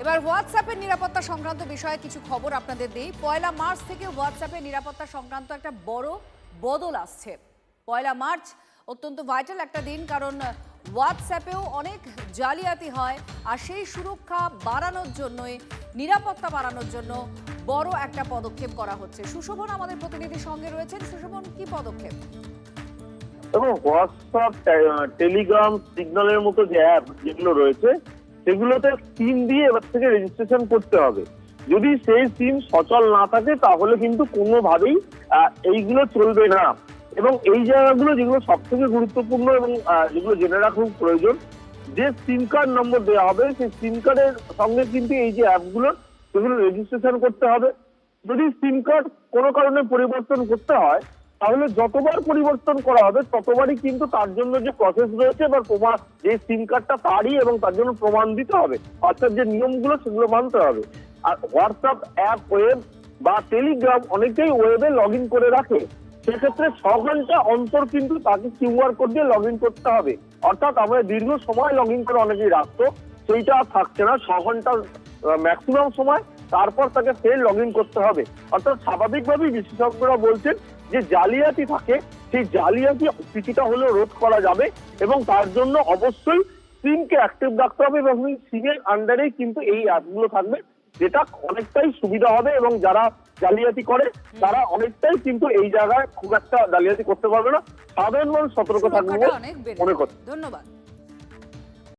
এবার হোয়াটসঅ্যাপের নিরাপত্তা সংক্রান্ত বিষয়ে কিছু খবর আপনাদের দিই। 1 মার্চ থেকে হোয়াটসঅ্যাপের নিরাপত্তা সংক্রান্ত একটা বড় বদল আসছে। 1 মার্চ অত্যন্ত ভাইটাল একটা দিন, কারণ হোয়াটসঅ্যাপেও অনেক জালিয়াতি হয়, আর সেই সুরক্ষা বাড়ানোর জন্যই, নিরাপত্তা বাড়ানোর জন্য বড় একটা পদক্ষেপ করা হচ্ছে। সুশোভন আমাদের প্রতিনিধির সঙ্গে রয়েছেন। সুশোভন, কি পদক্ষেপ? এবং হোয়াটসঅ্যাপ, টেলিগ্রাম, সিগন্যালের মতো যে অ্যাপ যেগুলো রয়েছে সেগুলোতে সিম দিয়ে এবার থেকে রেজিস্ট্রেশন করতে হবে। যদি সেই সিম সচল না থাকে তাহলে কিন্তু কোনোভাবেই এইগুলো চলবে না। এবং এই জায়গাগুলো যেগুলো সব থেকে গুরুত্বপূর্ণ এবং যেগুলো জেনে রাখা খুব প্রয়োজন, যে সিম কার্ড নম্বর দেওয়া হবে সেই সিম কার্ডের সঙ্গে কিন্তু এই যে অ্যাপগুলো সেগুলো রেজিস্ট্রেশন করতে হবে। যদি সিম কার্ড কোনো কারণে পরিবর্তন করতে হয় তাহলে যতবার পরিবর্তন করা হবে ততবারই কিন্তু তার জন্য যে প্রসেস রয়েছে বা প্রমাণ, যে সিম কার্ডটা তারই এবং তার জন্য প্রমাণ দিতে হবে, অর্থাৎ যে নিয়মগুলো সেগুলো মানতে হবে। আর হোয়াটসঅ্যাপ অ্যাপ, ওয়েব বা টেলিগ্রাম অনেকেই ওয়েবে লগ ইন করে রাখে, সেক্ষেত্রে 6 ঘন্টা অন্তর কিন্তু তাকে কিউআর কোড দিয়ে লগ ইন করতে হবে। অর্থাৎ আমরা দীর্ঘ সময় লগ ইন করে অনেকেই রাখতো, সেইটা আর থাকছে না। 6 ঘন্টা ম্যাক্সিমাম সময়, তারপর তাকে ফের লগ ইন করতে হবে। অর্থাৎ স্বাভাবিকভাবেই বিশেষজ্ঞরা বলছেন যে জালিয়াতি থাকে, সেই জালিয়াতি কিছুটা হলেও রোধ করা যাবে এবং তার জন্য অবশ্যই সিমকে অ্যাক্টিভ রাখতে হবে এবং সিমের আন্ডারেই কিন্তু এই অ্যাপগুলো থাকবে, যেটা অনেকটাই সুবিধা হবে এবং যারা জালিয়াতি করে তারা অনেকটাই কিন্তু এই জায়গায় খুব একটা জালিয়াতি করতে পারবে না। সাধারণ মানুষ সতর্ক থাকবে সুরক্ষাটা অনেক বেড়ে মনে যাবে। করছে। ধন্যবাদ।